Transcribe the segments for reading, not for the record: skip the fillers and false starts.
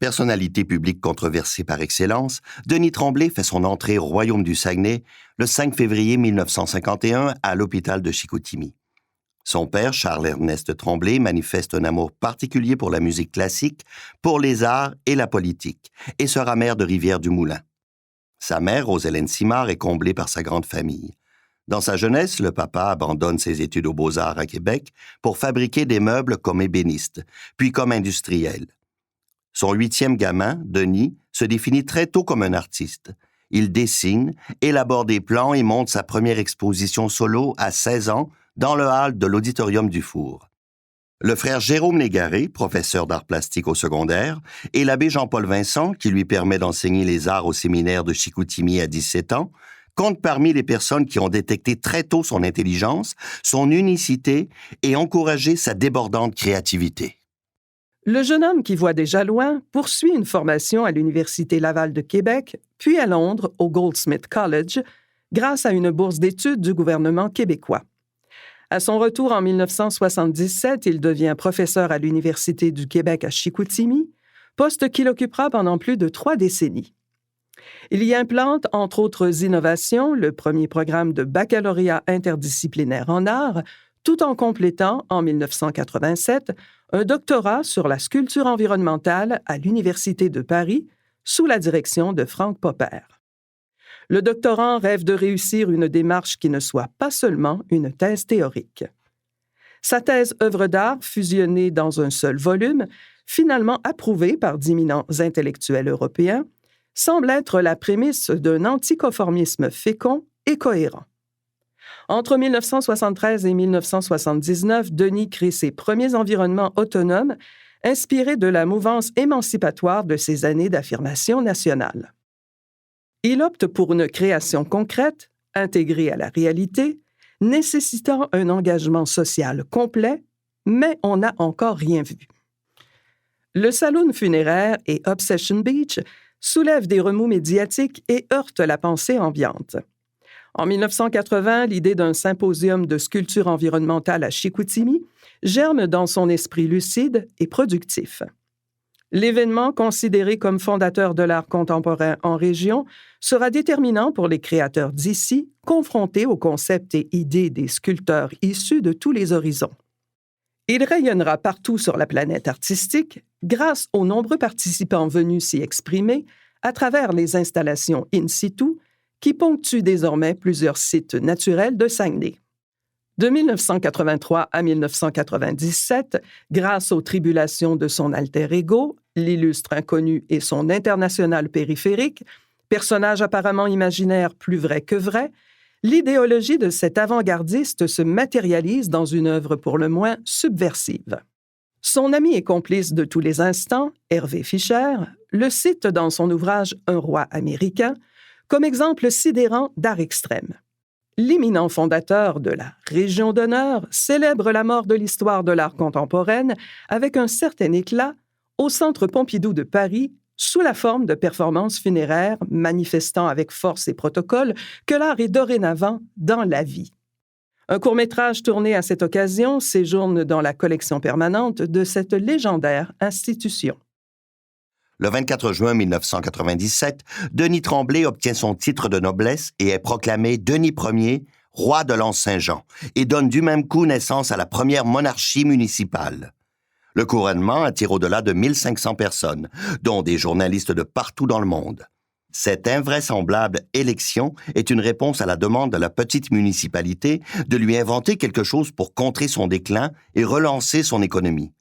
Personnalité publique controversée par excellence, Denis Tremblay fait son entrée au royaume du Saguenay le 5 février 1951 à l'hôpital de Chicoutimi. Son père, Charles-Ernest Tremblay, manifeste un amour particulier pour la musique classique, pour les arts et la politique, et sera maire de Rivière-du-Moulin. Sa mère, Rose-Hélène Simard, est comblée par sa grande famille. Dans sa jeunesse, le papa abandonne ses études aux Beaux-Arts à Québec pour fabriquer des meubles comme ébéniste, puis comme industriel. Son 8e gamin, Denis, se définit très tôt comme un artiste. Il dessine, élabore des plans et monte sa première exposition solo à 16 ans dans le hall de l'Auditorium du Four. Le frère Jérôme Légaré, professeur d'art plastique au secondaire, et l'abbé Jean-Paul Vincent, qui lui permet d'enseigner les arts au séminaire de Chicoutimi à 17 ans, comptent parmi les personnes qui ont détecté très tôt son intelligence, son unicité et encouragé sa débordante créativité. Le jeune homme qui voit déjà loin poursuit une formation à l'Université Laval de Québec, puis à Londres, au Goldsmith College, grâce à une bourse d'études du gouvernement québécois. À son retour en 1977, il devient professeur à l'Université du Québec à Chicoutimi, poste qu'il occupera pendant plus de 3 décennies. Il y implante, entre autres innovations, le premier programme de baccalauréat interdisciplinaire en arts, tout en complétant, en 1987, un doctorat sur la sculpture environnementale à l'Université de Paris, sous la direction de Frank Popper. Le doctorant rêve de réussir une démarche qui ne soit pas seulement une thèse théorique. Sa thèse œuvre d'art, fusionnée dans un seul volume, finalement approuvée par d'éminents intellectuels européens, semble être la prémisse d'un anticonformisme fécond et cohérent. Entre 1973 et 1979, Denis crée ses premiers environnements autonomes, inspirés de la mouvance émancipatoire de ses années d'affirmation nationale. Il opte pour une création concrète, intégrée à la réalité, nécessitant un engagement social complet, mais on n'a encore rien vu. Le saloon funéraire et Obsession Beach soulèvent des remous médiatiques et heurtent la pensée ambiante. En 1980, l'idée d'un symposium de sculpture environnementale à Chicoutimi germe dans son esprit lucide et productif. L'événement, considéré comme fondateur de l'art contemporain en région, sera déterminant pour les créateurs d'ici, confrontés aux concepts et idées des sculpteurs issus de tous les horizons. Il rayonnera partout sur la planète artistique grâce aux nombreux participants venus s'y exprimer à travers les installations in situ qui ponctuent désormais plusieurs sites naturels de Saguenay. De 1983 à 1997, grâce aux tribulations de son alter ego, l'illustre inconnu et son international périphérique, personnage apparemment imaginaire plus vrai que vrai, l'idéologie de cet avant-gardiste se matérialise dans une œuvre pour le moins subversive. Son ami et complice de tous les instants, Hervé Fischer, le cite dans son ouvrage « Un roi américain » comme exemple sidérant d'art extrême. L'éminent fondateur de la Région d'honneur célèbre la mort de l'histoire de l'art contemporaine avec un certain éclat au Centre Pompidou de Paris sous la forme de performances funéraires manifestant avec force et protocole que l'art est dorénavant dans la vie. Un court-métrage tourné à cette occasion séjourne dans la collection permanente de cette légendaire institution. Le 24 juin 1997, Denis Tremblay obtient son titre de noblesse et est proclamé Denis Ier, roi de l'Anse-Saint-Jean, et donne du même coup naissance à la première monarchie municipale. Le couronnement attire au-delà de 1500 personnes, dont des journalistes de partout dans le monde. Cette invraisemblable élection est une réponse à la demande de la petite municipalité de lui inventer quelque chose pour contrer son déclin et relancer son économie.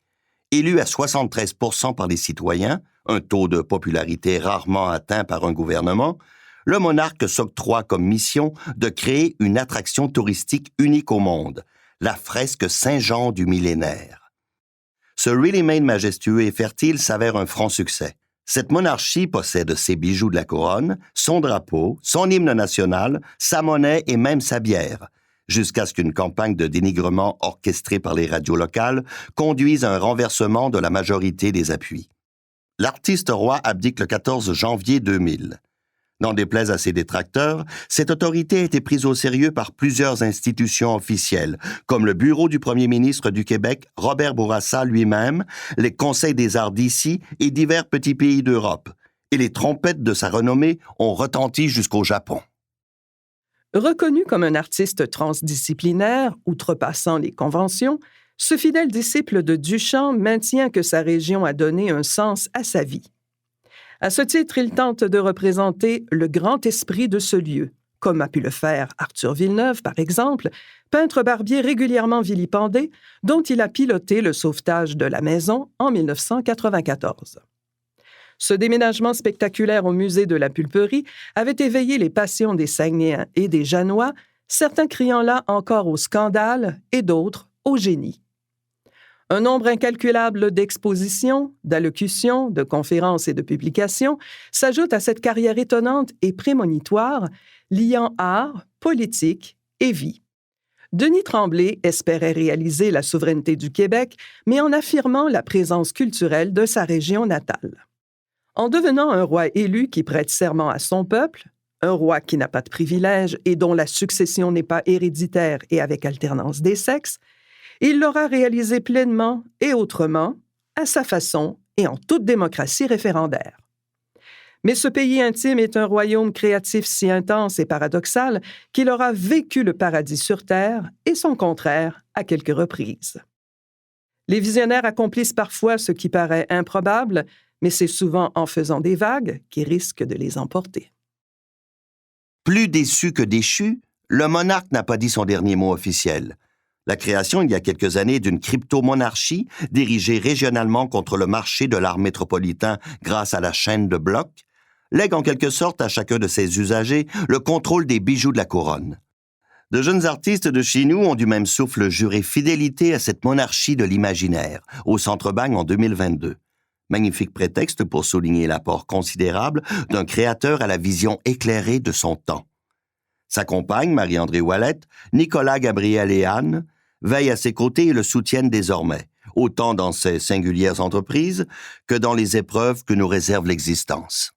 Élu à 73% par les citoyens, un taux de popularité rarement atteint par un gouvernement, le monarque s'octroie comme mission de créer une attraction touristique unique au monde, la fresque Saint-Jean du millénaire. Ce Really Made majestueux et fertile s'avère un franc succès. Cette monarchie possède ses bijoux de la couronne, son drapeau, son hymne national, sa monnaie et même sa bière, jusqu'à ce qu'une campagne de dénigrement orchestrée par les radios locales conduise à un renversement de la majorité des appuis. L'artiste roi abdique le 14 janvier 2000. N'en déplaise à ses détracteurs, cette autorité a été prise au sérieux par plusieurs institutions officielles, comme le Bureau du premier ministre du Québec, Robert Bourassa lui-même, les Conseils des arts d'ici et divers petits pays d'Europe. Et les trompettes de sa renommée ont retenti jusqu'au Japon. Reconnu comme un artiste transdisciplinaire, outrepassant les conventions, ce fidèle disciple de Duchamp maintient que sa région a donné un sens à sa vie. À ce titre, il tente de représenter le grand esprit de ce lieu, comme a pu le faire Arthur Villeneuve, par exemple, peintre barbier régulièrement vilipendé, dont il a piloté le sauvetage de la maison en 1994. Ce déménagement spectaculaire au musée de la Pulperie avait éveillé les passions des Saguenayens et des Janois, certains criant là encore au scandale et d'autres au génie. Un nombre incalculable d'expositions, d'allocutions, de conférences et de publications s'ajoute à cette carrière étonnante et prémonitoire liant art, politique et vie. Denis Tremblay espérait réaliser la souveraineté du Québec, mais en affirmant la présence culturelle de sa région natale. En devenant un roi élu qui prête serment à son peuple, un roi qui n'a pas de privilèges et dont la succession n'est pas héréditaire et avec alternance des sexes, il l'aura réalisé pleinement et autrement, à sa façon et en toute démocratie référendaire. Mais ce pays intime est un royaume créatif si intense et paradoxal qu'il aura vécu le paradis sur terre et son contraire à quelques reprises. Les visionnaires accomplissent parfois ce qui paraît improbable, mais c'est souvent en faisant des vagues qui risquent de les emporter. Plus déçu que déchu, le monarque n'a pas dit son dernier mot officiel. La création, il y a quelques années, d'une crypto-monarchie dirigée régionalement contre le marché de l'art métropolitain grâce à la chaîne de blocs, lègue en quelque sorte à chacun de ses usagers le contrôle des bijoux de la couronne. De jeunes artistes de chez nous ont du même souffle juré fidélité à cette monarchie de l'imaginaire, au Centre Bagne en 2022. Magnifique prétexte pour souligner l'apport considérable d'un créateur à la vision éclairée de son temps. Sa compagne, Marie-André Ouellette, Nicolas, Gabriel et Anne, veillent à ses côtés et le soutiennent désormais, autant dans ses singulières entreprises que dans les épreuves que nous réserve l'existence.